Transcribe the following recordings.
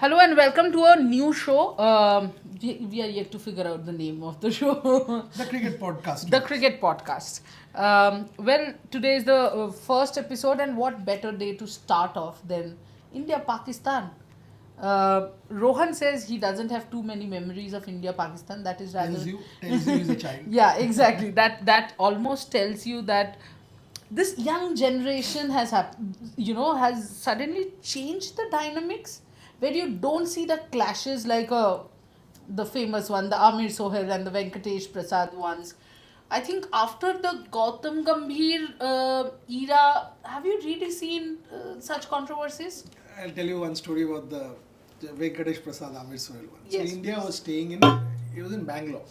Hello and welcome to a new show. We are yet to figure out the name of the show. The Cricket Podcast. The Cricket Podcast. Well, today is the first episode, and what better day to start off than India Pakistan? Rohan says he doesn't have too many memories of India Pakistan. That is rather Tells you he's a child. yeah, exactly. That almost tells you that this young generation has has suddenly changed the dynamics where you don't see the clashes like the famous one, the Amir Sohail and the Venkatesh Prasad ones. I think after the Gautam Gambhir era, have you really seen such controversies? I'll tell you one story about the Venkatesh Prasad Amir Sohail one. Yes, So India please. was it was in Bangalore.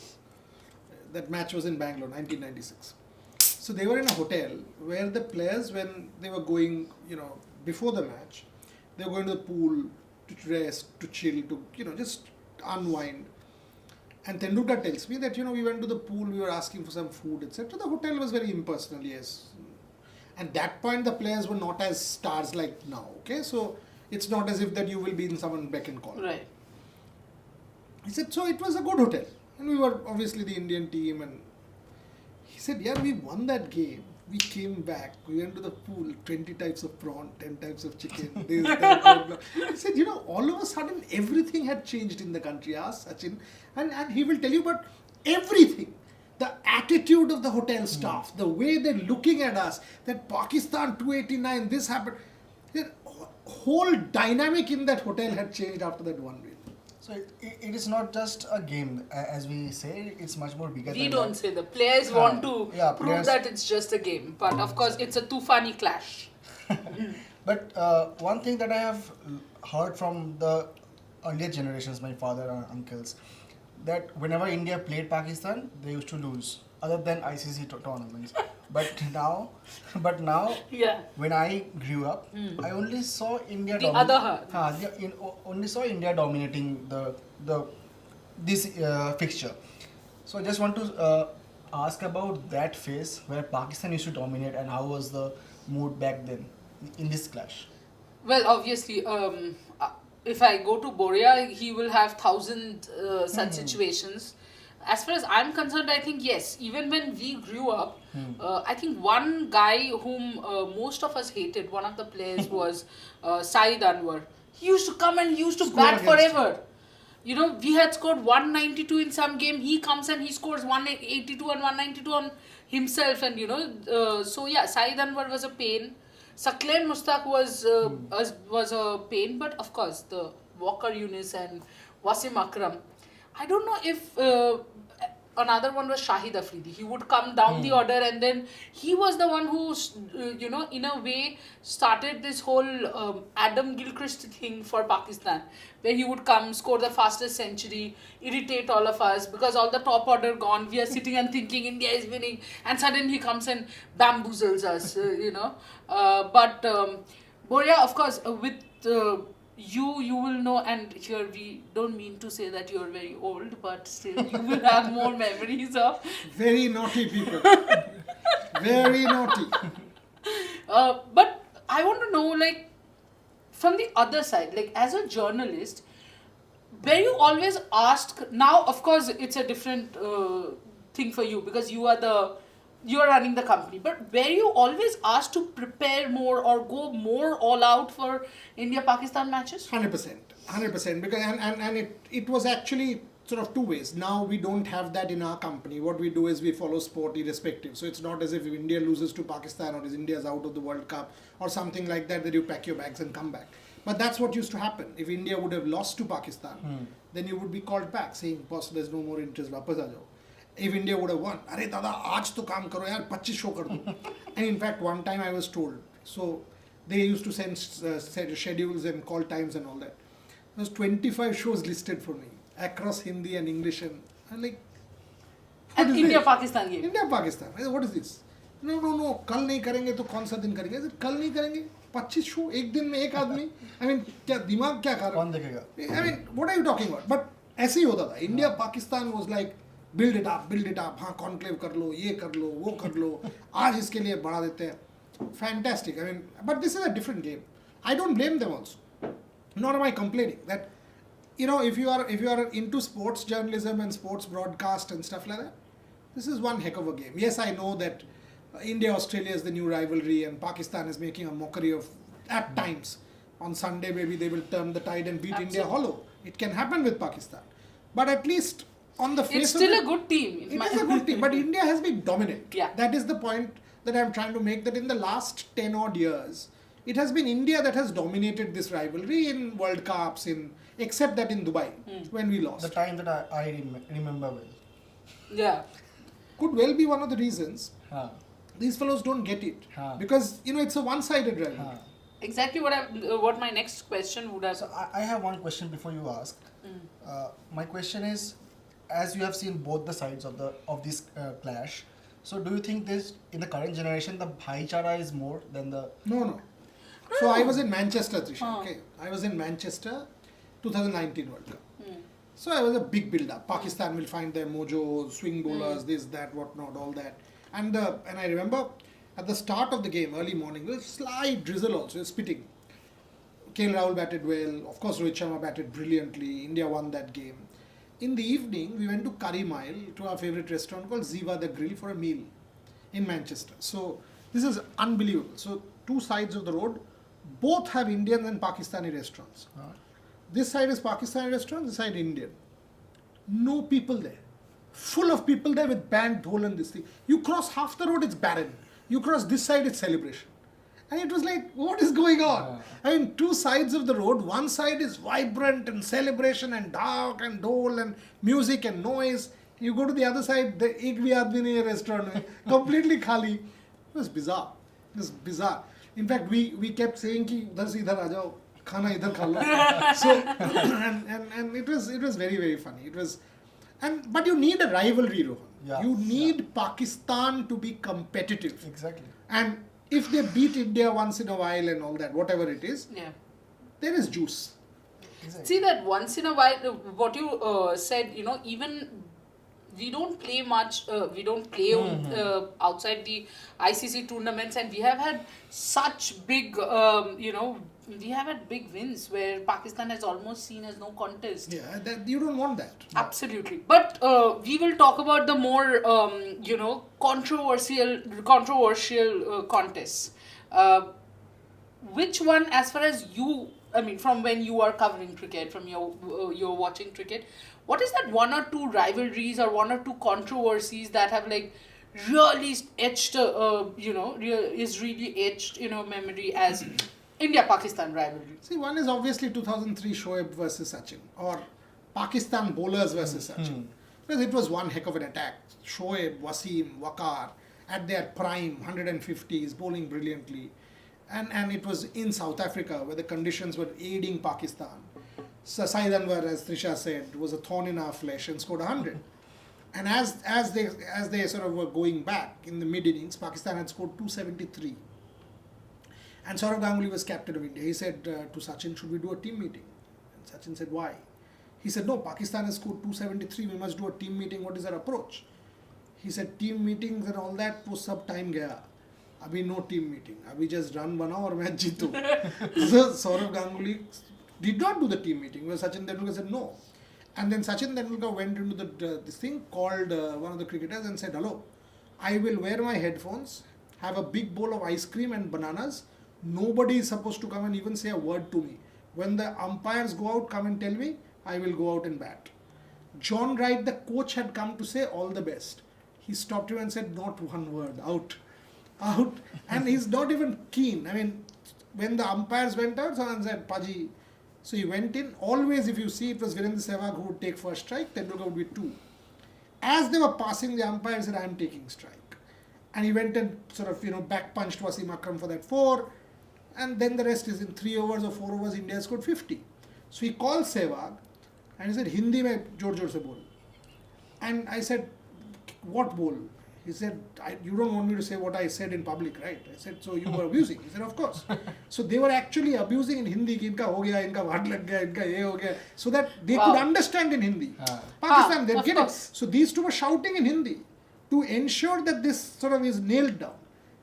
That match was in Bangalore, 1996. So they were in a hotel where the players, when they were going, before the match, they were going to the pool to rest, to chill, to, just unwind. And Tendulkar tells me that, we went to the pool, we were asking for some food, etc. The hotel was very impersonal, yes. At that point, the players were not as stars like now, okay? So it's not as if that you will be in someone beck and call. Right. He said, so it was a good hotel. And we were obviously the Indian team. And he said, yeah, we won that game. We came back. We went to the pool. 20 types of prawn, 10 types of chicken. This, that, blah, blah. He said, all of a sudden, everything had changed in the country. Ask Sachin. And he will tell you about everything. The attitude of the hotel staff, the way they're looking at us, that Pakistan 289, this happened. The whole dynamic in that hotel had changed after that one win. So it is not just a game, as we say. It's much more bigger. We than don't that. say the players want to prove players- that it's just a game, but of course it's a Tufani clash. But one thing that I have heard from the earlier generations, my father and uncles, that whenever India played Pakistan, they used to lose, other than ICC tournaments. But now, Yeah. when I grew up, I only saw India. The other half. Only saw India dominating this fixture. So I just want to ask about that phase where Pakistan used to dominate, and how was the mood back then in this clash? Well, obviously, if I go to Boria, he will have 1,000 such situations. As far as I'm concerned, I think yes. Even when we grew up, I think one guy whom most of us hated, one of the players was Saeed Anwar. He used to come and he used to Score bat against forever. We had scored 192 in some game. He comes and he scores 182 and 192 on himself. And so yeah, Saeed Anwar was a pain. Saqlain Mushtaq was a pain, but of course the Walker Yunus and Wasim Akram. I don't know if another one was Shahid Afridi. He would come down the order, and then he was the one who, in a way, started this whole Adam Gilchrist thing for Pakistan, where he would come, score the fastest century, irritate all of us because all the top order gone. We are sitting and thinking India is winning, and suddenly he comes and bamboozles us, But Boria, of course, with you will know, and here we don't mean to say that you're very old, but still you will have more memories of. Very naughty people. Very naughty. But I want to know, like, from the other side, like as a journalist, were you always asked? Now, of course, it's a different thing for you because you are running the company. But were you always asked to prepare more or go more all out for India-Pakistan matches? 100%. Because and it was actually sort of two ways. Now we don't have that in our company. What we do is we follow sport irrespective. So it's not as if India loses to Pakistan or is India's out of the World Cup or something like that you pack your bags and come back. But that's what used to happen. If India would have lost to Pakistan, then you would be called back saying, boss, there's no more interest, वापस आ जाओ. If India would have won, अरे दादा आज तो काम करो यार 25 show कर दो. And in fact, one time I was told, so they used to send schedules and call times and all that. There was 25 shows listed for me across Hindi and English, and I'm like, what And is India-Pakistan game. India-Pakistan. I said, what is this? No, कल नहीं करेंगे तो कौन सा दिन करेंगे? I said, कल नहीं करेंगे 25 शो एक दिन में एक आदमी. I mean, क्या दिमाग क्या कर रहा कौन देखेगा? I mean, what are you talking about? But ऐसे ही होता था. India-Pakistan was like, build it up, हाँ conclave कर लो, ये कर लो, वो कर लो, आज इसके लिए बढ़ा देते हैं. Fantastic. I mean, but this is a different game. I don't blame them also. Nor am I complaining that if you are into sports journalism and sports broadcast and stuff like that, this is one heck of a game. Yes, I know that India-Australia is the new rivalry and Pakistan is making a mockery of, at times, on Sunday maybe they will turn the tide and beat India hollow. It can happen with Pakistan. But at least on the face It's of still it, a good team. it is a good team. But India has been dominant. Yeah. That is the point that I'm trying to make, that in the last 10 odd years, it has been India that has dominated this rivalry in World Cups, except that in Dubai, when we lost. The time that I remember well. Yeah. Could well be one of the reasons Huh. these fellows don't get it. Huh. Because, it's a one-sided rivalry. Huh. Exactly what my next question would have. So I have one question before you ask. My question is, as you have seen both the sides of this clash, so do you think this in the current generation the bhaichara is more than the? No. So I was in Manchester, Trisha. Okay, I was in Manchester, 2019 World Cup. So I was a big build-up. Pakistan will find their mojo, swing bowlers, this, that, whatnot, all that. And I remember at the start of the game, early morning, there was a slight drizzle also, spitting. KL Rahul batted well. Of course, Rohit Sharma batted brilliantly. India won that game. In the evening, we went to Curry Mile, to our favorite restaurant called Ziva the Grill for a meal in Manchester. So this is unbelievable. So two sides of the road, both have Indian and Pakistani restaurants. This side is Pakistani restaurant, this side Indian. No people there. Full of people there with band, dhol and this thing. You cross half the road, it's barren. You cross this side, it's celebration. And it was like, what is going on? I mean, two sides of the road. One side is vibrant and celebration and dark and dhol and music and noise. You go to the other side, the Ek Bhi Aadmi Nahi Hai restaurant, completely khali. It was bizarre. It was bizarre. In fact, we kept saying ki idhar se idhar aa jao, khana idhar kha lo. So and it was very, very funny. It was, but you need a rivalry, Rohan. Yeah. You need Pakistan to be competitive. Exactly. And if they beat India once in a while and all that, whatever it is, Yeah. there is juice. Exactly. See that once in a while, what you said, even we don't play much, we don't play outside the ICC tournaments, and we have had such big, we have had big wins where Pakistan has almost seen as no contest. Yeah, you don't want that. Absolutely. But we will talk about the more, controversial contests. Which one, as far as you, from when you are covering cricket, from you're watching cricket, what is that one or two rivalries or one or two controversies that have really etched, is really etched in our memory as India-Pakistan rivalry? See, one is obviously 2003 Shoaib versus Sachin, or Pakistan bowlers versus Sachin. Because it was one heck of an attack. Shoaib, Wasim, Waqar, at their prime, 150s, bowling brilliantly. And it was in South Africa where the conditions were aiding Pakistan. So Saeed Anwar, as Trisha said, was a thorn in our flesh and scored 100. And as they sort of were going back in the mid-innings, Pakistan had scored 273. And Saurav Ganguly was captain of India. He said to Sachin, should we do a team meeting? And Sachin said, why? He said, no, Pakistan has scored 273. We must do a team meeting. What is our approach? He said, team meetings and all that, wo sab time gaya. Abhi no team meeting. Abhi just run banao aur match jeeto. So Saurav Ganguly did not do the team meeting. Where Sachin Tendulkar said no. And then Sachin Tendulkar went into this thing, called one of the cricketers and said, hello, I will wear my headphones, have a big bowl of ice cream and bananas. Nobody is supposed to come and even say a word to me. When the umpires go out, come and tell me, I will go out and bat. John Wright, the coach, had come to say all the best. He stopped him and said, not one word, out. Out. And he's not even keen. When the umpires went out, someone said, Paji. So he went in. Always, if you see, it was Virendra Sehwag who would take first strike, Tendulkar would be 2. As they were passing, the umpire said, I am taking strike. And he went and sort of, back punched Wasim Akram for that 4. And then the rest is in 3 overs or 4 overs, India scored 50. So he called Sehwag and he said, Hindi mein jor jor se bol. And I said, what bol? He said, you don't want me to say what I said in public, right? I said, so you were abusing. He said, of course. So they were actually abusing in Hindi, ki inka ho gaya, inka vaad lag gaya, inka ye ho gaya, so that they could understand in Hindi. Pakistan, they get it. So these two were shouting in Hindi to ensure that this sort of is nailed down.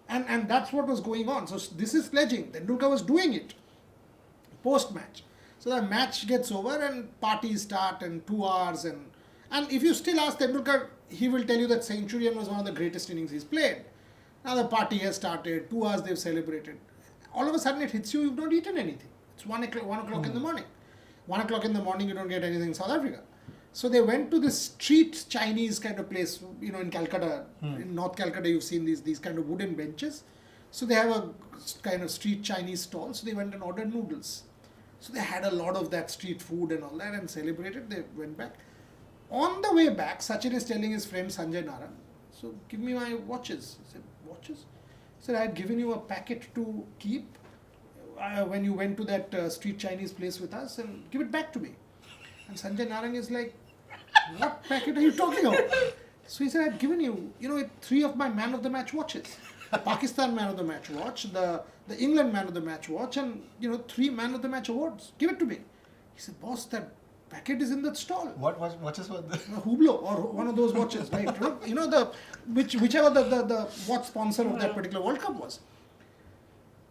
And that's what was going on. So this is sledging. Tendulkar was doing it post-match. So the match gets over and parties start and 2 hours and if you still ask Tendulkar, he will tell you that Centurion was one of the greatest innings he's played. Now the party has started, 2 hours they've celebrated. All of a sudden it hits you, you've not eaten anything. It's 1 o'clock in the morning. 1 o'clock in the morning you don't get anything in South Africa. So they went to this street Chinese kind of place, in Calcutta. In North Calcutta you've seen these kind of wooden benches. So they have a kind of street Chinese stall. So they went and ordered noodles. So they had a lot of that street food and all that and celebrated. They went back. On the way back, Sachin is telling his friend Sanjay Narang, so give me my watches. He said, watches? He said, I had given you a packet to keep when you went to that street Chinese place with us and give it back to me. And Sanjay Narang is like, what packet are you talking about? So he said, I had given you, 3 of my man of the match watches. The Pakistan man of the match watch, the England man of the match watch, and 3 man of the match awards. Give it to me. He said, boss, that packet is in that stall. What watches were the Hublot or one of those watches, right? Whichever the watch sponsor of that particular World Cup was.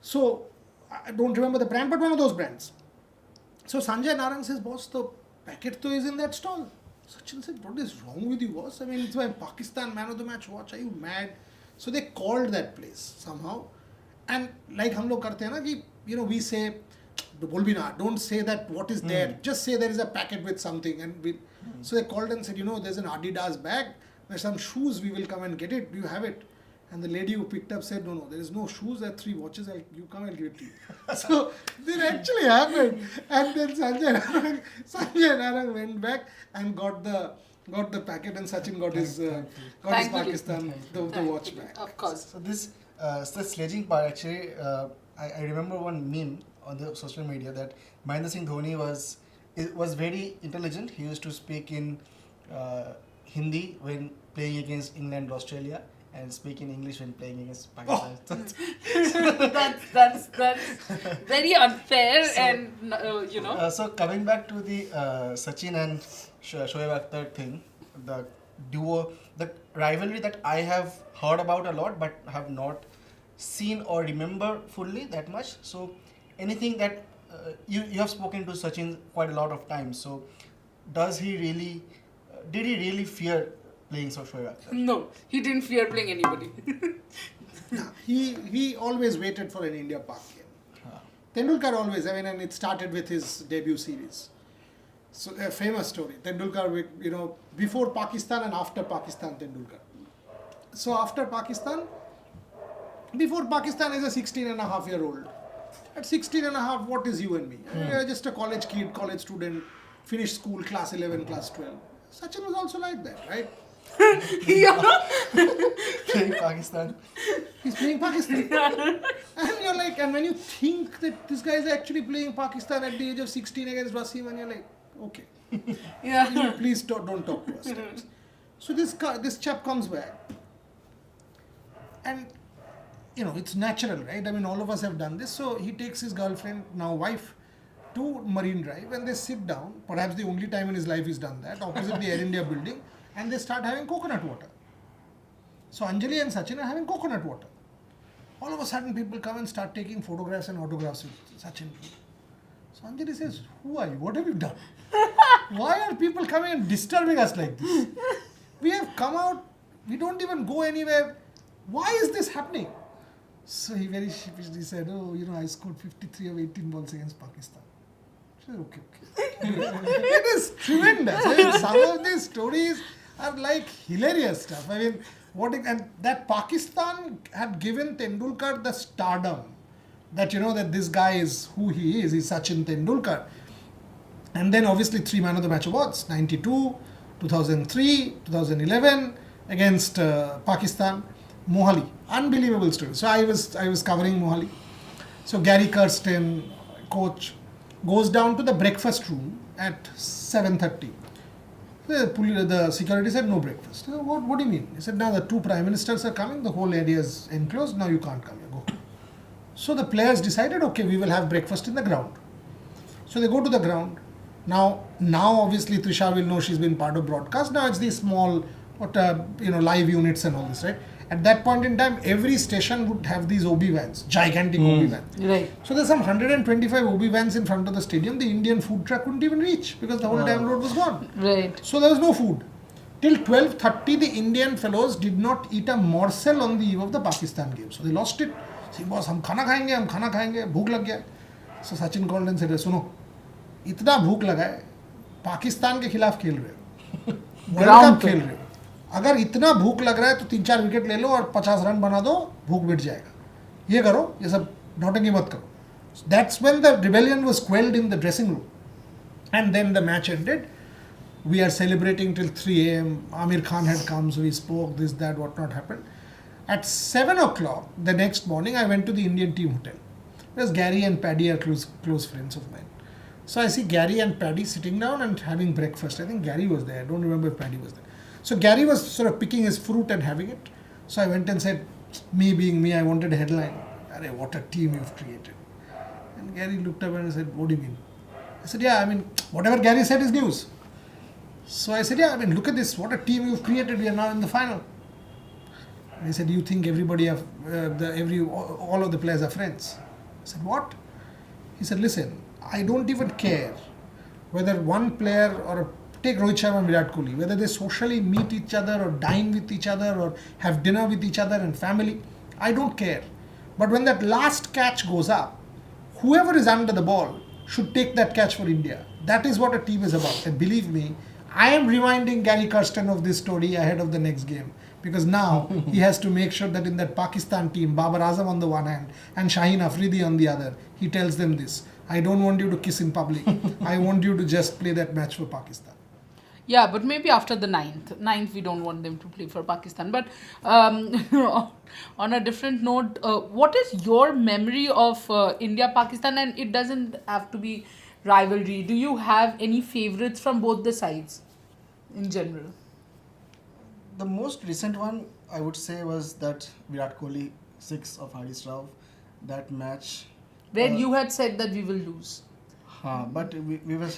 So I don't remember the brand, but one of those brands. So Sanjay Narang says, boss, the packet is in that stall. Sachin said, what is wrong with you, boss? I mean, it's my Pakistan man of the match watch. Are you mad? So they called that place somehow. And like hum log karte hain na ki, we say, don't say that what is there. Just say there is a packet with something. So they called and said, there's an Adidas bag. There's some shoes. We will come and get it. Do you have it? And the lady who picked up said, no, there is no shoes. There are 3 watches. You come, I'll give it to you. So this actually happened. And then Sanjay Narang went back and got the packet, and Sachin got his Pakistan the watch back. Of course. So this the sledging part actually, I remember one meme on the social media that Mahendra Singh Dhoni was very intelligent. He used to speak in Hindi when playing against England, Australia, and speak in English when playing against Pakistan. That's very unfair, So coming back to the Sachin and Shoaib Akhtar thing, the duo, the rivalry that I have heard about a lot but have not seen or remember fully that much. So anything that you have spoken to Sachin quite a lot of times. So did he really fear playing Shoaib Akhtar? No, he didn't fear playing anybody. No, he always waited for an India-Pak game. Tendulkar always, and it started with his debut series. So a famous story. Tendulkar, before Pakistan and after Pakistan, Tendulkar. So after Pakistan, before Pakistan is a 16-and-a-half-year-old. At 16-and-a-half, what is you and me? You're just a college kid, college student, finished school, class 11, class 12. Sachin was also like that, right? Playing Pakistan. He's playing Pakistan. And you're like, and when you think that this guy is actually playing Pakistan at the age of 16 against Wasim, and you're like, okay. Please don't talk to us. So this chap comes back. And, it's natural, right? I mean, all of us have done this. So he takes his girlfriend, now wife, to Marine Drive, and they sit down. Perhaps the only time in his life he's done that, opposite the Air India building. And they start having coconut water. So Anjali and Sachin are having coconut water. All of a sudden people come and start taking photographs and autographs with Sachin. So Anjali says, who are you? What have you done? Why are people coming and disturbing us like this? We have come out, we don't even go anywhere. Why is this happening? So he very sheepishly said, I scored 53 of 18 balls against Pakistan. She said, okay. It is tremendous. Some of these stories are like hilarious stuff. And that Pakistan had given Tendulkar the stardom that that this guy is who he is. He's Sachin Tendulkar. And then obviously 3 man of the match awards, 92, 2003, 2011 against Pakistan. Mohali, unbelievable story. So I was covering Mohali. So Gary Kirsten, coach, goes down to the breakfast room at 7:30. The security said, no breakfast. He said, what do you mean? He said, now the 2 prime ministers are coming, the whole area is enclosed, now you can't come here, go. So the players decided, okay, we will have breakfast in the ground. So they go to the ground. Now obviously Trisha will know, she's been part of broadcast. Now it's these small, live units and all this, right? At that point in time, every station would have these OB vans, gigantic OB vans. Right. So there's some 125 OB vans in front of the stadium. The Indian food truck couldn't even reach because the whole damn road was gone. Right. So there was no food. Till 12:30, the Indian fellows did not eat a morsel on the eve of the Pakistan game. So they lost it. Saying, boss, हम खाना खाएंगे, भूख लग गया. So Sachin called and said, सुनो, इतना भूख लगा है, पाकिस्तान के खिलाफ खेल रहे हो, वर्ल्ड कप खेल रहे हो. अगर इतना भूख लग रहा है तो 3-4 विकेट ले लो और 50 रन बना दो, भूख मिट जाएगा. ये करो, ये सब नौटंकी मत करो. That's when the rebellion was quelled in the dressing room. And then the match ended. We are celebrating till 3 a.m. Amir Khan had come, so we spoke, this, that, what not happened. At 7 o'clock the next morning, I went to the Indian team hotel. Because Gary and Paddy are close friends of mine. So I see Gary and Paddy sitting down and having breakfast. I think Gary was there. I don't remember if Paddy was there. So Gary was sort of picking his fruit and having it. So I went and said, me being me, I wanted a headline. Arey, what a team you've created. And Gary looked up and said, what do you mean? I said, yeah, I mean, whatever Gary said is news. So I said, yeah, I mean, look at this. What a team you've created. We are now in the final. And he said, you think everybody, all of the players are friends? I said, what? He said, listen, I don't even care whether one player or take Rohit Sharma and Virat Kohli, whether they socially meet each other or dine with each other or have dinner with each other and family. I don't care. But when that last catch goes up, whoever is under the ball should take that catch for India. That is what a team is about. And believe me, I am reminding Gary Kirsten of this story ahead of the next game. Because now he has to make sure that in that Pakistan team, Babar Azam on the one hand and Shaheen Afridi on the other, he tells them this. I don't want you to kiss in public. I want you to just play that match for Pakistan. Yeah, but maybe after the ninth, we don't want them to play for Pakistan. But on a different note, what is your memory of India-Pakistan? And it doesn't have to be rivalry. Do you have any favorites from both the sides in general? The most recent one, I would say, was that Virat Kohli 6 of Haris Rauf, that match. Where you had said that we will lose. But we were...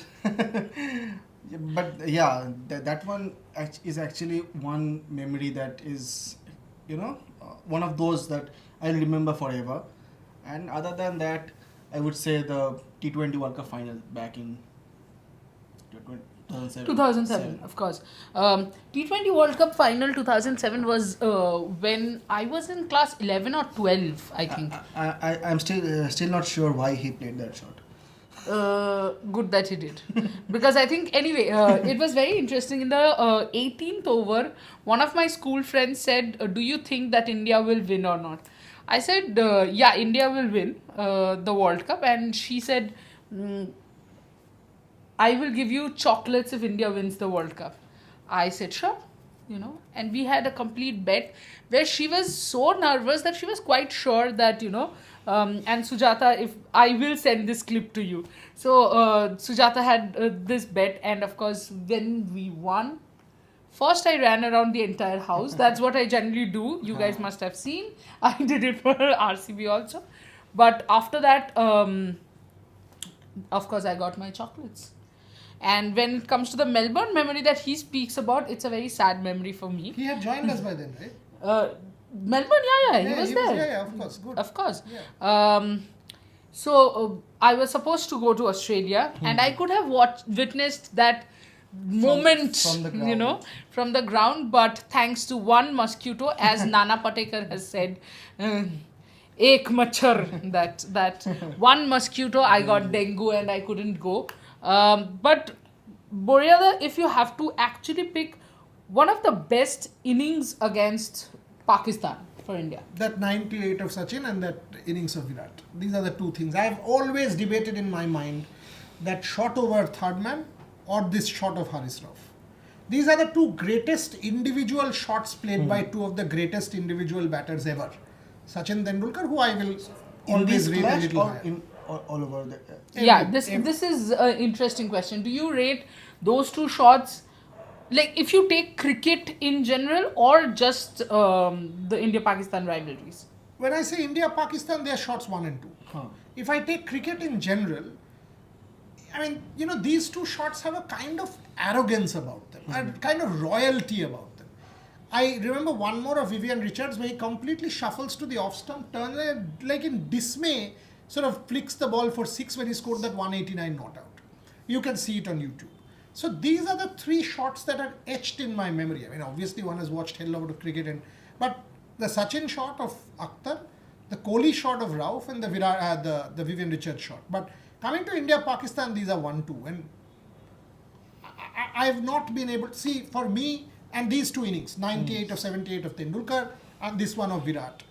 But yeah, that one is actually one memory that is, one of those that I'll remember forever. And other than that, I would say the T20 World Cup final back in 2007. Of course. T20 World Cup final 2007 was when I was in class 11 or 12, I think. I'm still not sure why he played that shot. Good that he did. Because I think, anyway, it was very interesting. In the 18th over, one of my school friends said, do you think that India will win or not? I said, yeah, India will win the World Cup. And she said, I will give you chocolates if India wins the World Cup. I said, sure. And we had a complete bet where she was so nervous that she was quite sure that, and Sujata, if I will send this clip to you. So Sujata had this bet, and of course, when we won, first I ran around the entire house. That's what I generally do. You guys must have seen. I did it for RCB also. But after that, of course, I got my chocolates. And when it comes to the Melbourne memory that he speaks about, it's a very sad memory for me. He had joined us by then, right? Melbourne, he was there. Yeah, of course, good. Of course. Yeah. So I was supposed to go to Australia, and I could have witnessed that moment, from the ground. From the ground. But thanks to one mosquito, as Nana Patekar has said, ek machhar, that one mosquito, I got dengue and I couldn't go. But Boryada, if you have to actually pick one of the best innings against Pakistan for India. That 98 of Sachin and that innings of Virat. These are the two things. I have always debated in my mind that shot over third man or this shot of Haris Rauf. These are the two greatest individual shots played by two of the greatest individual batters ever. Sachin Tendulkar, who I will always rate a little higher. All over the... This is an interesting question. Do you rate those two shots, like if you take cricket in general or just the India-Pakistan rivalries? When I say India-Pakistan, they are shots 1 and 2. If I take cricket in general, I mean, these two shots have a kind of arrogance about them, a kind of royalty about them. I remember one more of Vivian Richards where he completely shuffles to the off stump, turns and like in dismay, sort of flicks the ball for 6 when he scored that 189 not out. You can see it on YouTube. So these are the 3 shots that are etched in my memory. I mean, obviously one has watched hell lot of cricket, but the Sachin shot of Akhtar, the Kohli shot of Rauf, and the Virat, the Vivian Richards shot. But coming to India, Pakistan, these are 1-2, and I've not been able to see, for me, and these 2 innings, 98 of 78 of Tendulkar and this one of Virat.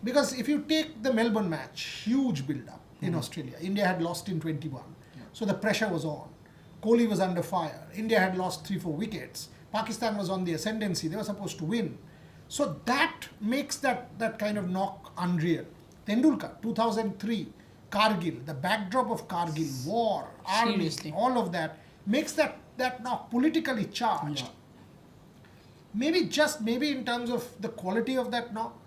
Because if you take the Melbourne match, huge build-up in Australia. India had lost in 21. So the pressure was on. Kohli was under fire. India had lost 3-4 wickets. Pakistan was on the ascendancy. They were supposed to win. So that makes that kind of knock unreal. Tendulkar, 2003, Kargil, the backdrop of Kargil, war, army, Seriously. all of that makes that knock politically charged. Yeah. Maybe in terms of the quality of that knock,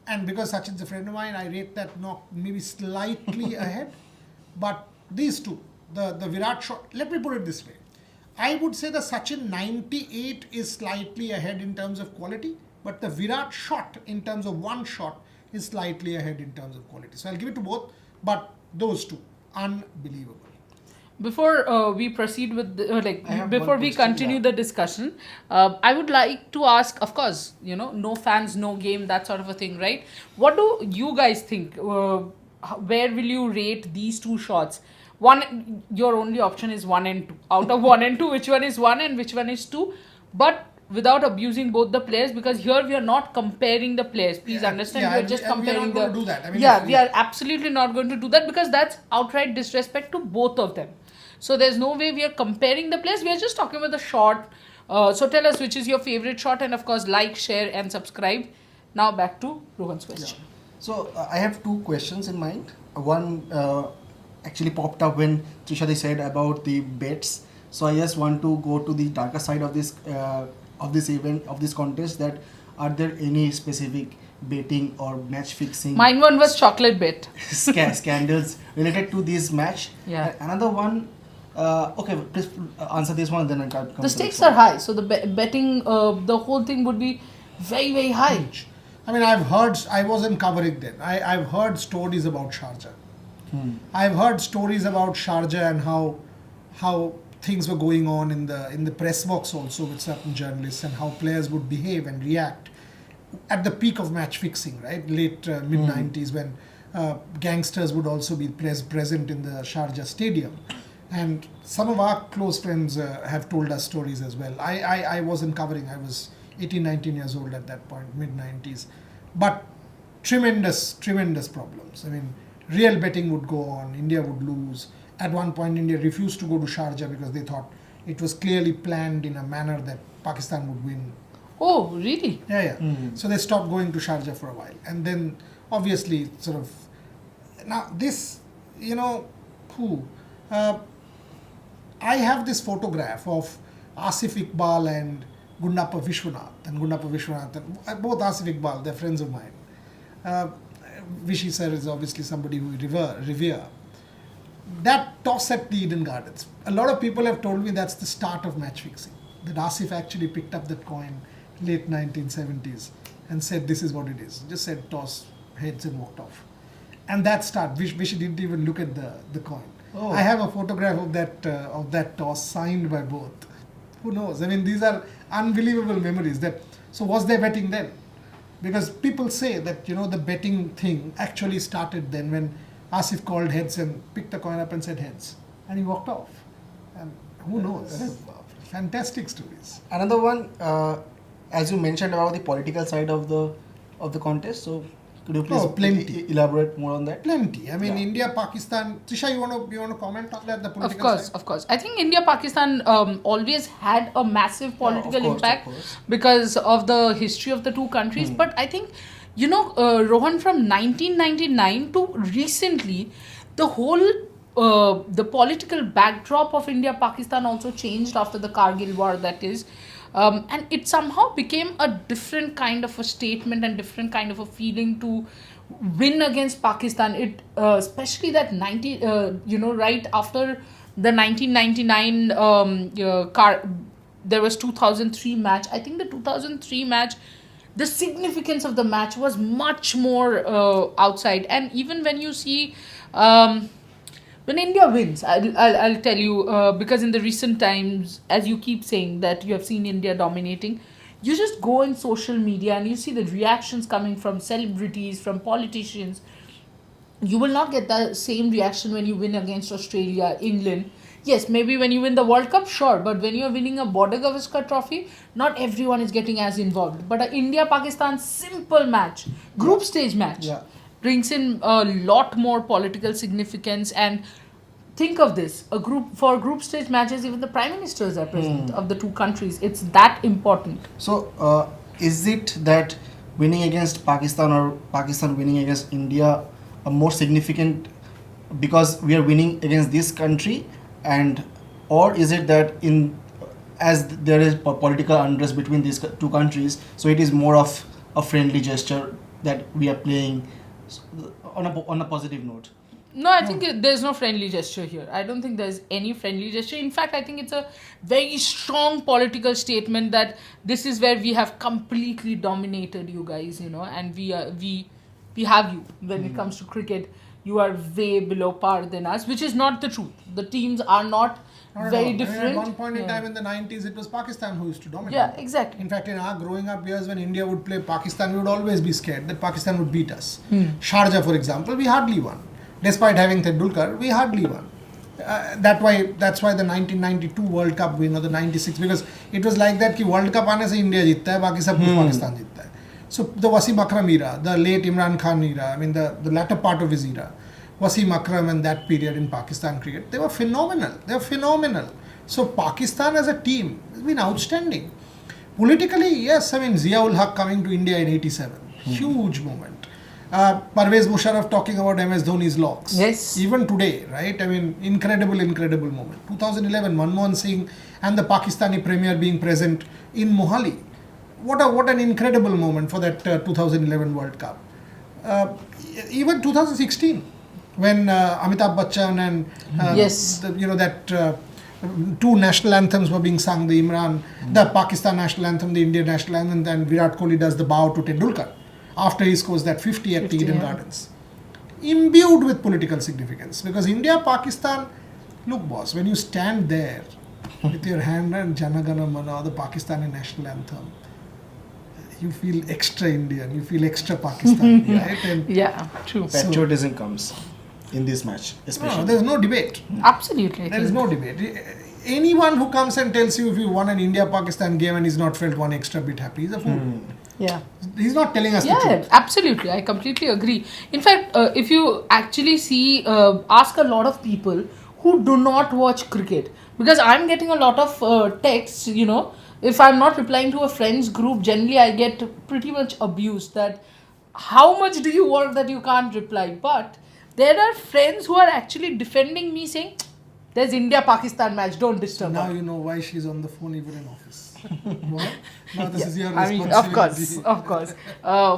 and because Sachin's a friend of mine, I rate that knock maybe slightly ahead. But these 2, the Virat shot, let me put it this way. I would say the Sachin 98 is slightly ahead in terms of quality, but the Virat shot in terms of one shot is slightly ahead in terms of quality. So I'll give it to both, but those 2, unbelievable. Before we proceed with I have before one we question, continue yeah. the discussion, I would like to ask, of course, no fans, no game, that sort of a thing, right? What do you guys think? Where will you rate these 2 shots? One, your only option is 1 and 2. Out of 1 and 2, which one is 1 and which one is 2? But without abusing both the players, because here we are not comparing the players. Please understand, we are just comparing we are not going to do that. I mean, we are absolutely not going to do that, because that's outright disrespect to both of them. So there's no way we are comparing the players. We are just talking about the shot. So tell us which is your favorite shot, and of course like, share and subscribe. Now back to Rohan's question. So I have 2 questions in mind. One actually popped up when Trishadi said about the bets. So I just want to go to the darker side of this event, of this contest. That are there any specific betting or match fixing? Mine one was chocolate bet. Scandals related to this match. Yeah. Another one. Okay, please answer this one, then I'll come. The stakes are high, so the betting, the whole thing would be very, very high. I mean, I wasn't covering then. I've heard stories about Sharjah. I've heard stories about Sharjah and how things were going on in the press box also with certain journalists, and how players would behave and react at the peak of match fixing, right? Late mid-90s, when gangsters would also be present in the Sharjah stadium. And some of our close friends have told us stories as well. I wasn't covering. I was 18, 19 years old at that point, mid-90s. But tremendous problems. I mean, real betting would go on. India would lose. At one point, India refused to go to Sharjah because they thought it was clearly planned in a manner that Pakistan would win. Oh, really? Yeah. So they stopped going to Sharjah for a while. And then, obviously, sort of... Now, this, I have this photograph of Asif Iqbal and Gundappa Vishwanath. Both Asif Iqbal, they're friends of mine. Vishy sir is obviously somebody who we revere. That toss at the Eden Gardens, a lot of people have told me that's the start of match fixing. That Asif actually picked up that coin late 1970s and said, this is what it is. Just said toss, heads, and walked off. And that start, Vishy didn't even look at the coin. Oh. I have a photograph of that toss signed by both. Who knows? I mean, these are unbelievable memories. So was there betting then? Because people say that, the betting thing actually started then when Asif called heads and picked the coin up and said heads. And he walked off. And who knows? Fantastic stories. Another one, as you mentioned about the political side of the contest. So could you please plenty. Elaborate more on that? Plenty. I mean, Yeah. India, Pakistan. Trisha, you want to comment on that? The political side? Of course. I think India Pakistan always had a massive political course, impact of course. because of the history of the two countries. But I think, Rohan, from 1999 to recently, the whole the political backdrop of India Pakistan also changed after the Kargil war, that is. And it somehow became a different kind of a statement and different kind of a feeling to win against Pakistan. It especially that right after the 1999 there was 2003 match. I think the 2003 match, the significance of the match was much more outside. And even when you see when India wins, I'll tell you, because in the recent times, as you keep saying that you have seen India dominating, you just go in social media and you see the reactions coming from celebrities, from politicians. You will not get the same reaction when you win against Australia, England. Yes, maybe when you win the World Cup, sure, but when you're winning a Border Gavaskar trophy, not everyone is getting as involved. But a India-Pakistan simple match, group stage match, brings in a lot more political significance. And think of this, for group stage matches, even the prime ministers are present of the two countries. It's that important. So, is it that winning against Pakistan or Pakistan winning against India a more significant because we are winning against this country, and or is it that as there is political unrest between these two countries, so it is more of a friendly gesture that we are playing on a positive note? No, I think there's no friendly gesture here. I don't think there's any friendly gesture. In fact, I think it's a very strong political statement that this is where we have completely dominated you guys, and we have you. When it comes to cricket, you are way below par than us, which is not the truth. The teams are not very different. At one point in time in the 90s, it was Pakistan who used to dominate. Yeah, exactly. In fact, in our growing up years, when India would play Pakistan, we would always be scared that Pakistan would beat us. Sharjah, for example, we hardly won. Despite having Tendulkar, we hardly won. That's why the 1992 World Cup win or the 96, because it was like that कि World Cup आने से India जीतता है, बाकी सब कुछ पाकिस्तान जीतता है. So the Wasim Akram era, the late Imran Khan era, I mean the latter part of his era, Wasim Akram and that period in Pakistan cricket, they were phenomenal. So Pakistan as a team has been outstanding. Politically, yes, I mean Zia-ul Haq coming to India in 87, huge moment. Parvez Musharraf talking about MS Dhoni's locks. Yes. Even today, right? I mean, incredible moment. 2011, Manmohan Singh and the Pakistani Premier being present in Mohali. What an incredible moment for that 2011 World Cup. Even 2016, when Amitabh Bachchan and two national anthems were being sung, the Pakistan national anthem, the Indian national anthem, and Virat Kohli does the bow to Tendulkar after he scores that 50 at Eden Gardens. Imbued with political significance. Because India-Pakistan, look boss, when you stand there with your hand on Jana Gana Mana, the Pakistani national anthem, you feel extra Indian, you feel extra Pakistani, right? And yeah, true. Patriotism comes in this match, especially. No, there's no debate. Absolutely. There is no debate. Anyone who comes and tells you if you won an India-Pakistan game and he's not felt one extra bit happy, he's a fool. Yeah. He's not telling us the truth. Yeah, absolutely. I completely agree. In fact, if you actually ask a lot of people who do not watch cricket, because I'm getting a lot of texts, if I'm not replying to a friend's group, generally I get pretty much abused that how much do you work that you can't reply. But there are friends who are actually defending me saying, there's India-Pakistan match, don't disturb Now her. you know why she's on the phone even in office. What? Now this is your responsibility. Of course.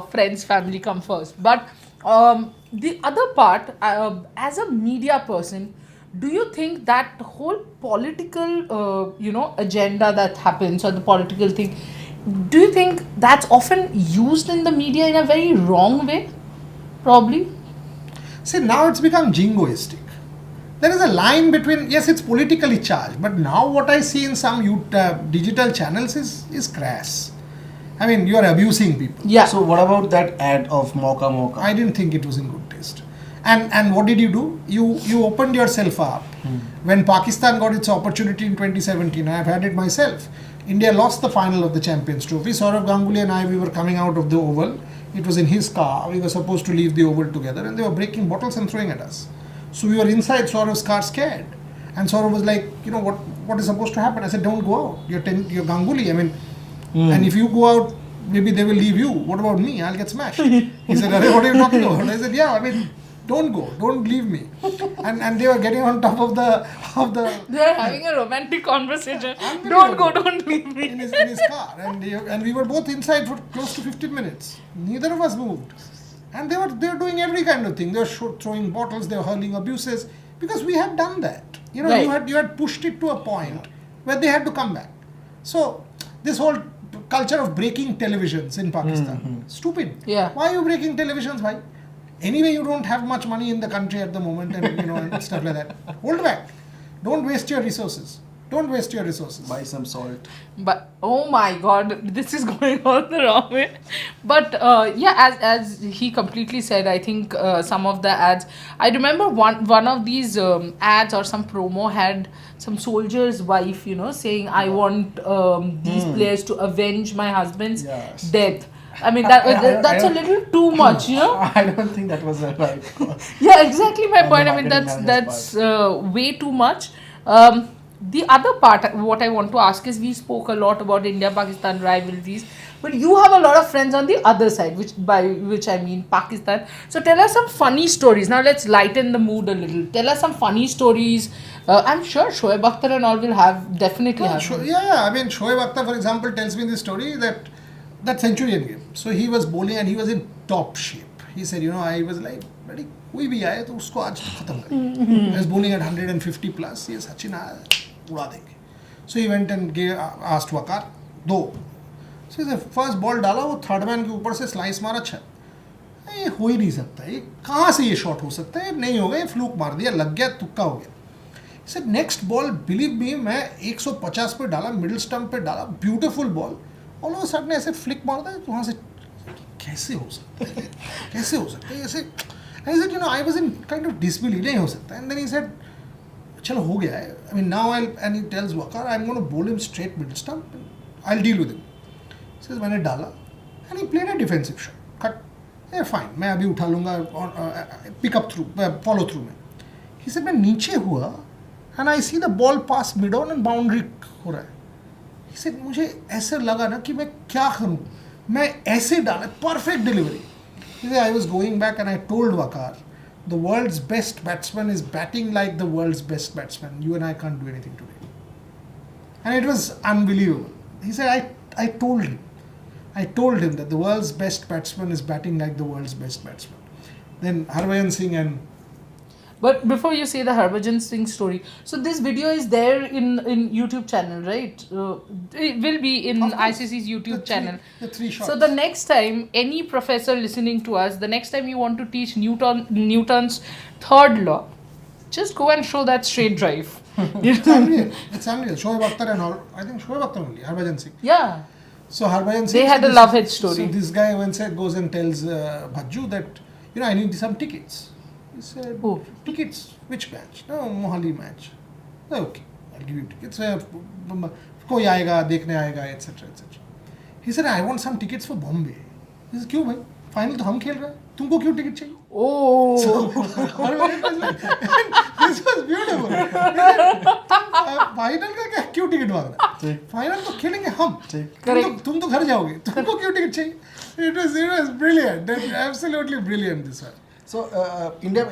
Friends, family come first. But the other part, as a media person, do you think that whole political, agenda that happens or the political thing, do you think that's often used in the media in a very wrong way? Probably. See, now it's become jingoistic. There is a line between, yes, it's politically charged, but now what I see in some digital channels is crass. I mean, you are abusing people. Yeah. So what about that ad of Mauka? I didn't think it was in good taste. And what did you do? You opened yourself up. When Pakistan got its opportunity in 2017, I've had it myself. India lost the final of the Champions Trophy. Saurav Ganguly and I, we were coming out of the Oval. It was in his car. We were supposed to leave the Oval together and they were breaking bottles and throwing at us. So we were inside Saurav's car scared. And Saurav was like, what is supposed to happen? I said, don't go out. You're Ganguly. I mean, and if you go out, maybe they will leave you. What about me? I'll get smashed. He said, what are you talking about? I said, yeah, I mean, don't go. Don't leave me. And they were getting on top of the They're having a romantic conversation. Don't go, don't leave me. in his car. And we were both inside for close to 15 minutes. Neither of us moved. And they were doing every kind of thing. They were throwing bottles, they were hurling abuses, because we had done that. Right. You had pushed it to a point where they had to come back. So this whole culture of breaking televisions in Pakistan, stupid. Yeah. Why are you breaking televisions? Why? Anyway, you don't have much money in the country at the moment, and and stuff like that. Hold back. Don't waste your resources. Don't waste your resources. Buy some salt. But oh my god, this is going all the wrong way. But as he completely said, I think some of the ads. I remember one of these ads or some promo had some soldier's wife, saying, "I want these players to avenge my husband's Yes. death." I mean that's a little too much, I don't think that was the right call. Yeah, exactly my On the point. I mean, marketing that's way too much. The other part, what I want to ask is, we spoke a lot about India-Pakistan rivalries, but you have a lot of friends on the other side, by which I mean Pakistan. So tell us some funny stories. Now let's lighten the mood a little. Tell us some funny stories. I'm sure Shoaib Akhtar and all will definitely have. Yeah. I mean, Shoaib Akhtar, for example, tells me this story that Centurion game. So he was bowling and he was in top shape. He said, I was like, "Ready, कोई भी आए तो उसको आज खत्म करें." I was bowling at 150 plus. He Sachin आया, उड़ा देंगे. So he went and asked Wakar, 2. So the first ball डाला, वो थर्ड मैन के ऊपर से स्लाइस मारा, 6. ये हो ही नहीं सकता, ये कहाँ से ये शॉट हो सकता है? नहीं हो गया, ये फ्लूक मार दिया, लग गया, तुक्का हो गया. He said next ball, believe me, मैं 150 पे डाला, मिडिल स्टंप पे डाला, beautiful ball. All of a sudden ऐसे फ्लिक मारता है, तो वहाँ से कैसे हो सकता है? कैसे हो सकता है ऐसे? I said, I was in kind of disbelief, नहीं हो सकता. And then he said, चलो हो गया है. I mean, now and he tells Wakar, I'm going to bowl him straight middle stump. I'll deal with him. He says, मैंने डाला, and he played a defensive shot. Cut. Yeah, fine. मैं अभी उठा लूँगा, pick up through, follow through में. He said, मैं नीचे हुआ, and I see the ball pass mid on and boundary हो रहा है. He said, मुझे ऐसे लगा ना कि मैं क्या करूँ. मैं ऐसे डाला, perfect delivery. He said, I was going back and I told Wakar, the world's best batsman is batting like the world's best batsman. You and I can't do anything today. And it was unbelievable. He said, I told him that the world's best batsman is batting like the world's best batsman. Then Harbhajan Singh and... But before you say the Harbhajan Singh story, so this video is there in YouTube channel, right? It will be in ICC's YouTube channel. The 3 shots. So the next time any professor listening to us, the next time you want to teach Newton's third law, just go and show that straight drive. It's unreal. Shoaib Akhtar and all. I think Shoaib Akhtar only, Harbhajan Singh. Yeah. So Harbhajan Singh... They had a love-hate story. So this guy goes and tells Bhajju that, I need some tickets. He said, Oh. Tickets? Which match? No, Mohali match. Okay, I'll give you tickets. कोई आएगा, देखने आएगा, etc. He said, I want some tickets for Bombay. He said, क्यों भाई? Final तो हम खेल रहे हैं. तुमको क्यों टिकट चाहिए? Oh. This was beautiful. Final का क्या क्यों टिकट मांग रहा है? फाइनल तो खेलेंगे हम. तुम तो घर जाओगे. तुमको क्यों टिकट चाहिए? It was brilliant. Absolutely brilliant, this one. So India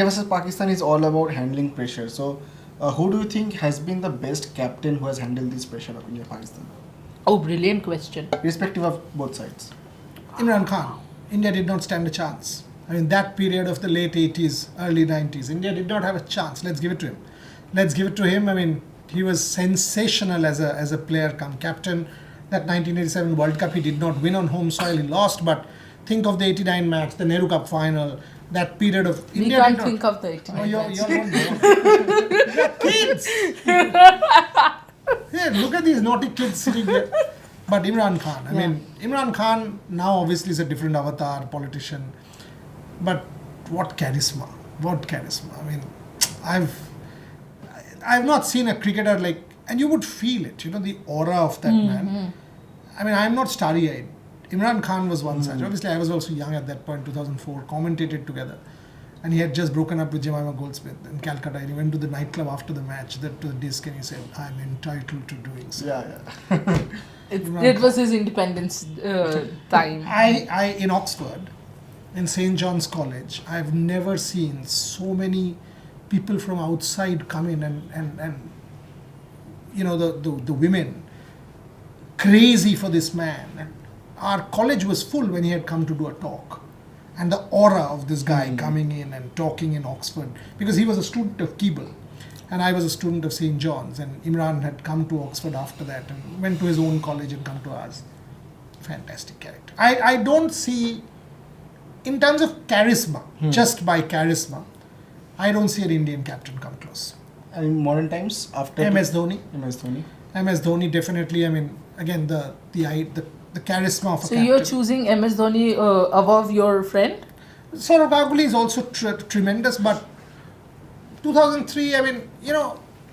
versus Pakistan is all about handling pressure. So who do you think has been the best captain who has handled this pressure of India-Pakistan? Oh, brilliant question. Irrespective of both sides. Imran Khan. India did not stand a chance. I mean, that period of the late 80s, early 90s, India did not have a chance. Let's give it to him. I mean, he was sensational as a player come captain. That 1987 World Cup, he did not win on home soil. He lost, but think of the 89 match, the Nehru Cup final, that period of We India can't did not, think of the 89 Oh, you're match. not kids. Yeah, look at these naughty kids sitting here. But Imran Khan, I mean, Imran Khan now obviously is a different avatar, politician. But what charisma. I mean, I've not seen a cricketer like, and you would feel it, the aura of that man. I mean, I'm not starry-eyed. Imran Khan was one such. Obviously, I was also young at that point, 2004, commentated together. And he had just broken up with Jemima Goldsmith in Calcutta. And he went to the nightclub after the match, to the disc, and he said, I'm entitled to doing so. Yeah. It was his independence time. I in Oxford, in St. John's College, I've never seen so many people from outside come in and the women crazy for this man. And our college was full when he had come to do a talk. And the aura of this guy coming in and talking in Oxford, because he was a student of Keble. And I was a student of St. John's, and Imran had come to Oxford after that and went to his own college and come to ours. Fantastic character. I don't see, in terms of charisma, just by charisma, I don't see an Indian captain come close. And in modern times, after MS Dhoni. MS Dhoni definitely. I mean, again, the charisma of a So captain. you're choosing MS Dhoni above your friend? Saurav Ganguly is also tremendous, but 2003, I mean,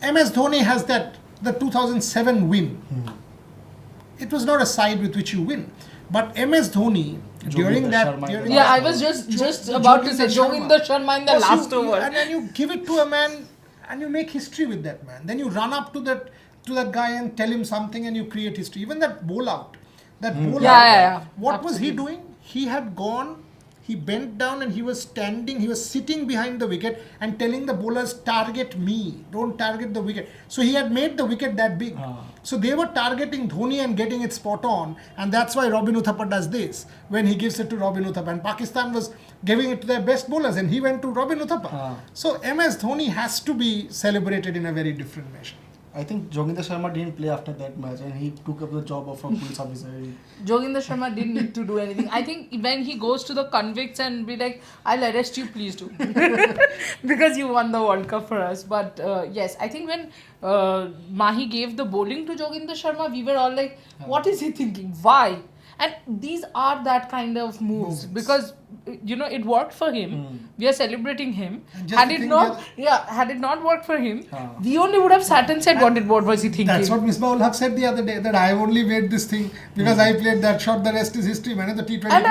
MS Dhoni has the 2007 win. It was not a side with which you win. But MS Dhoni, during that... Yeah, I was just about to say Joginder Sharma in the last over. And then you give it to a man and you make history with that man. Then you run up to that guy and tell him something and you create history. Even that bowl out. What was he doing? He had gone... He bent down and he was sitting behind the wicket and telling the bowlers, target me, don't target the wicket. So he had made the wicket that big. So they were targeting Dhoni and getting it spot on, and that's why Robin Uthappa does this, when he gives it to Robin Uthappa. And Pakistan was giving it to their best bowlers and he went to Robin Uthappa. So MS Dhoni has to be celebrated in a very different measure. I think Joginder Sharma didn't play after that match and he took up the job of a police officer. Joginder Sharma didn't need to do anything. I think when he goes to the convicts and be like, I'll arrest you, please do. Because you won the World Cup for us. But yes, I think when Mahi gave the bowling to Joginder Sharma, we were all like, what is he thinking? Why? And these are that kind of moves because it worked for him. We are celebrating him. Had it not worked for him, we only would have sat and said, what was he thinking? That's what Misbah-ul Haq said the other day, that I only made this thing because I played that shot. The rest is history, man. The T20. And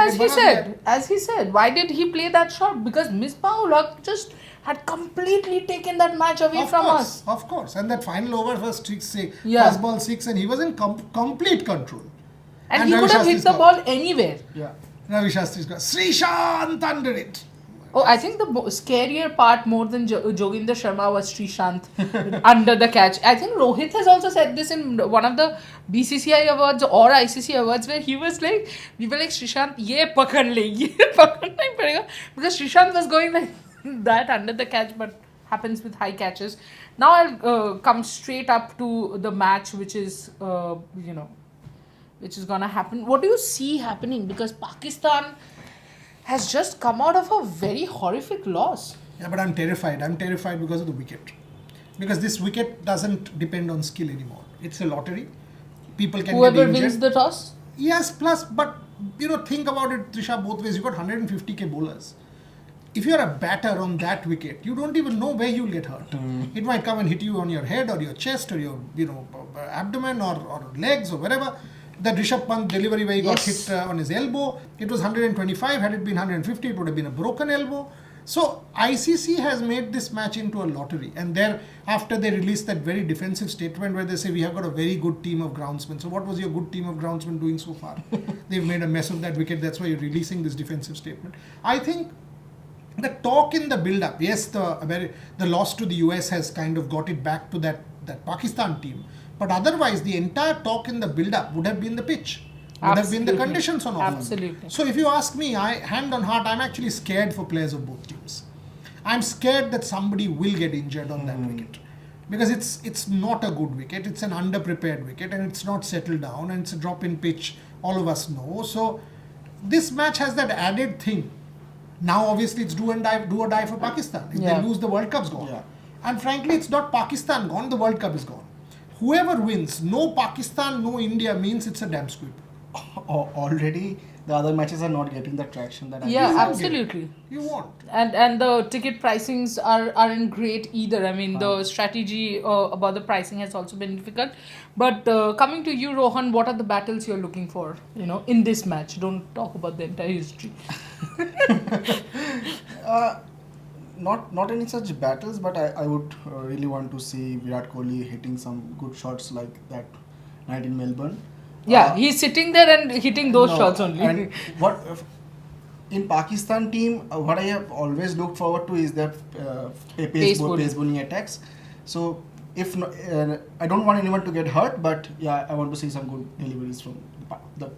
as he said, why did he play that shot? Because Misbah-ul Haq just had completely taken that match away from us. Of course. And that final over was first ball 6, and he was in complete control. And he could have hit the ball anywhere. Yeah. Ravi Shastri's got Srishant under it. Oh, I think the scarier part more than Joginder Sharma was Srishant under the catch. I think Rohit has also said this in one of the BCCI awards or ICC awards where we were like, Srishant, ye pakad nahi padega. Because Srishant was going like that under the catch, but happens with high catches. Now I'll come straight up to the match, which is, which is going to happen. What do you see happening? Because Pakistan has just come out of a very horrific loss. Yeah, but I'm terrified. I'm terrified because of the wicket. Because this wicket doesn't depend on skill anymore. It's a lottery. People can Whoever get injured. wins the toss? Yes, plus, but, think about it, Trisha, both ways. You've got 150k bowlers. If you're a batter on that wicket, you don't even know where you'll get hurt. It might come and hit you on your head or your chest or your, abdomen or legs or wherever. The Rishabh Pant delivery where he got hit on his elbow, it was 125. Had it been 150, it would have been a broken elbow. So ICC has made this match into a lottery. And after they released that very defensive statement where they say we have got a very good team of groundsmen. So what was your good team of groundsmen doing so far? They've made a mess of that wicket. That's why you're releasing this defensive statement. I think the talk in the build-up, yes, the loss to the US has kind of got it back to that Pakistan team. But otherwise, the entire talk in the build-up would have been the pitch. Would have been the conditions on offer. Absolutely. So if you ask me, hand on heart, I'm actually scared for players of both teams. I'm scared that somebody will get injured on that wicket. Because it's not a good wicket. It's an underprepared wicket and it's not settled down and it's a drop-in pitch. All of us know. So this match has that added thing. Now obviously it's do or die for Pakistan. If they lose, the World Cup's gone. Yeah. And frankly, it's not Pakistan gone, the World Cup is gone. Whoever wins, no Pakistan, no India means it's a damn squib. Already the other matches are not getting the traction that absolutely. You won't. And the ticket pricings aren't great either. I mean, the strategy about the pricing has also been difficult. But coming to you, Rohan, what are the battles you're looking for, in this match? Don't talk about the entire history. Not any such battles, but I would really want to see Virat Kohli hitting some good shots like that night in Melbourne. Yeah, he's sitting there and hitting those shots only. And in Pakistan team, what I have always looked forward to is that pace bowling attacks. So if not, I don't want anyone to get hurt, but yeah, I want to see some good deliveries from the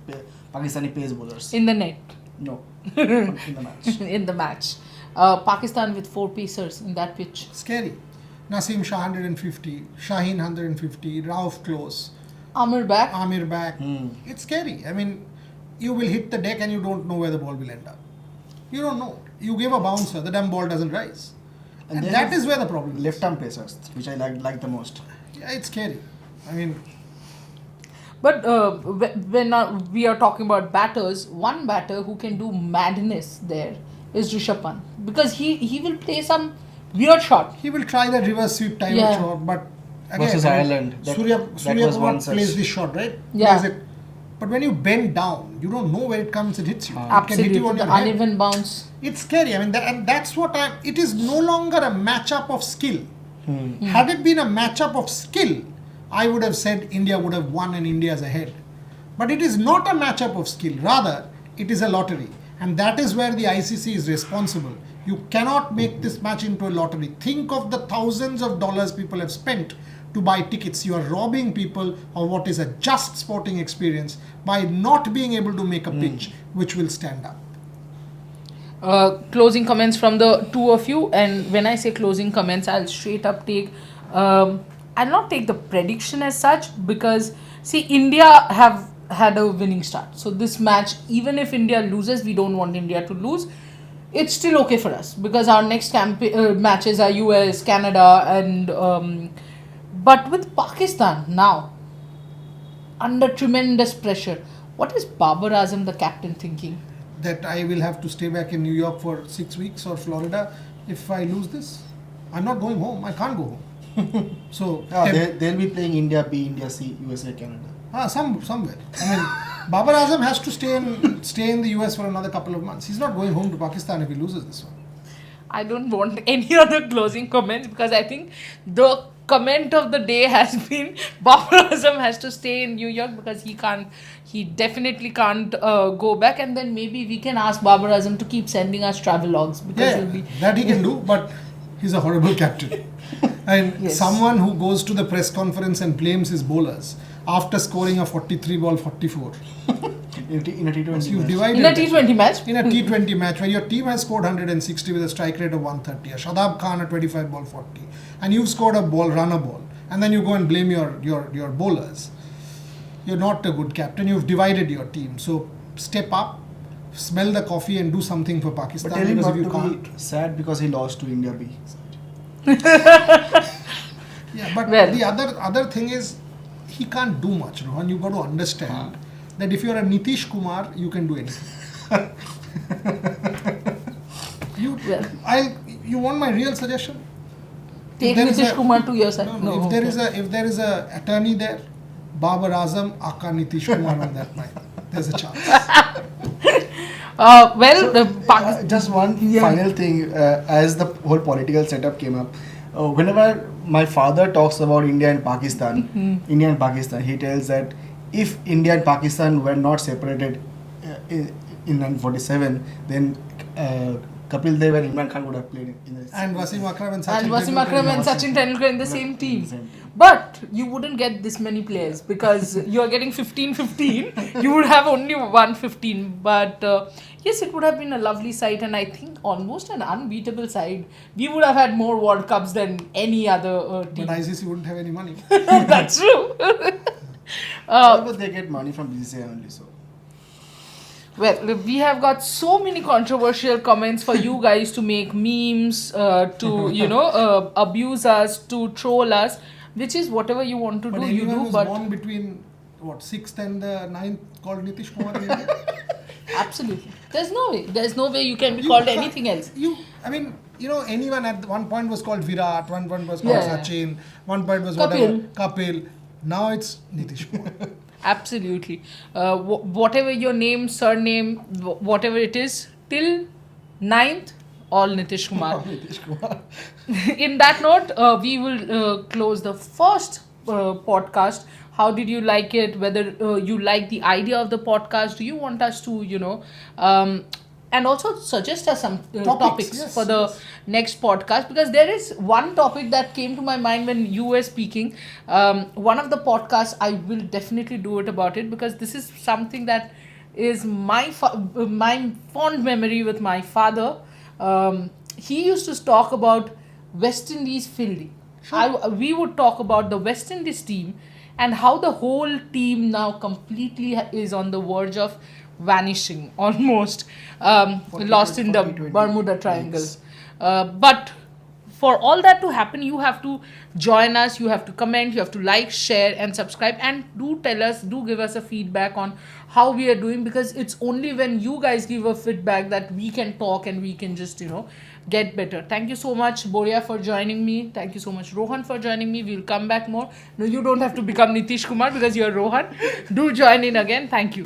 Pakistani pace bowlers. In the net? No, in the match. In the match. Pakistan with 4 pacers in that pitch. Scary. Naseem Shah 150, Shaheen 150, Rauf close, Amir back. Amir back. It's scary. I mean, you will hit the deck and you don't know where the ball will end up. You don't know. You give a bouncer, the damn ball doesn't rise. And then that is where the problem is. Left arm pacers, which I like the most. Yeah, it's scary. I mean, But when we are talking about batters, one batter who can do madness there is Rishabh Pant, because he will play some weird shot. he will try that reverse sweep time Yeah. shot, but again, Versus Ireland, that Surya was Kumar one such. plays this shot, right? Yeah. Plays it. But when you bend down, you don't know where it comes, it hits you. It can hit Absolutely, you on the your head. uneven bounce. It's scary. I mean, and that's what it is no longer a matchup of skill. Had it been a matchup of skill, I would have said India would have won and India's ahead. But it is not a matchup of skill. Rather, it is a lottery. And that is where the ICC is responsible. You cannot make this match into a lottery. Think of the thousands of dollars people have spent to buy tickets. You are robbing people of what is a just sporting experience by not being able to make a pitch which will stand up. Closing comments from the two of you, and when I say closing comments, I'll straight up take I'll not take the prediction as such, because see, India have had a winning start, so this match, even if India loses, we don't want India to lose. It's still okay for us because our next matches are US, Canada, and but with Pakistan now under tremendous pressure, what is Babar Azam, the captain, thinking? That I will have to stay back in New York for 6 weeks or Florida if I lose this. I'm not going home. I can't go home. So They'll be playing India B, India C, USA, Canada. somewhere. I mean, Babar Azam has to stay in the US for another couple of months. He's not going home to Pakistan if he loses this one. I don't want any other closing comments, because I think the comment of the day has been Babar Azam has to stay in New York because he definitely can't go back, and then maybe we can ask Babar Azam to keep sending us travel logs, because Yeah, that he can do, but he's a horrible captain. And Yes. someone who goes to the press conference and blames his bowlers after scoring a 43 ball 44. In a T20 You've match. divided in a that. T20 match. In a T20 match where your team has scored 160 with a strike rate of 130, a Shadab Khan a 25 ball 40, and you've scored a runner ball, and then you go and blame your bowlers. You're not a good captain. You've divided your team. So step up, smell the coffee, and do something for Pakistan. But tell him Because not if you to can't, be sad because he lost to India B. yeah. But Well. the other thing is, he can't do much, Rohan. You got to understand that if you're a Nitish Kumar, you can do anything. You want my real suggestion? Take If there is Nitish a- Kumar to your side. No, if there is a attorney there, Babar Azam, Aka Nitish Kumar on that night. There's a chance. Just one final thing, as the whole political setup came up, whenever my father talks about India and Pakistan, he tells that if India and Pakistan were not separated in 1947, then Kapil Dev and Imran Khan would have played in the And Wasim Akram and And Wasim Akram and Sachin Tendulkar in the same team. Same team. But you wouldn't get this many players because you're getting 15-15. You would have only 115. But yes, it would have been a lovely sight, and I think almost an unbeatable side. We would have had more World Cups than any other team. But ICC wouldn't have any money. That's true. But they get money from BCCI only, so. Well, we have got so many controversial comments for you guys to make memes, to abuse us, to troll us, which is whatever you want to But do, you anyone do. who's But born between 6th and the 9th called Nitish Kumar in India? absolutely, there's no way you can be You called can't- anything else. Anyone at one point was called Virat, one point was called Yeah. Sachin, one point was Kapil. Now it's Nitish Kumar. Absolutely, whatever your name, surname, whatever it is, till 9th, all Nitish Kumar. In that note, we will close the first podcast. How did you like it? Whether you like the idea of the podcast? Do you want us to, and also suggest us some topics yes, for the next podcast, because there is one topic that came to my mind when you were speaking. One of the podcasts, I will definitely do it about it, because this is something that is my fond memory with my father. He used to talk about West Indies fielding, we would talk about the West Indies team and how the whole team now completely is on the verge of vanishing, almost lost in the T20 Bermuda Triangle. leagues. But for all that to happen, you have to join us, you have to comment, you have to like, share, and subscribe, and do give us a feedback on how we are doing, because it's only when you guys give a feedback that we can talk and we can just get better. Thank you so much, Boria, for joining me. Thank you so much, Rohan, for joining me. We'll come back more. No, you don't have to become Nitish Kumar because you're Rohan. Do join in again. Thank you.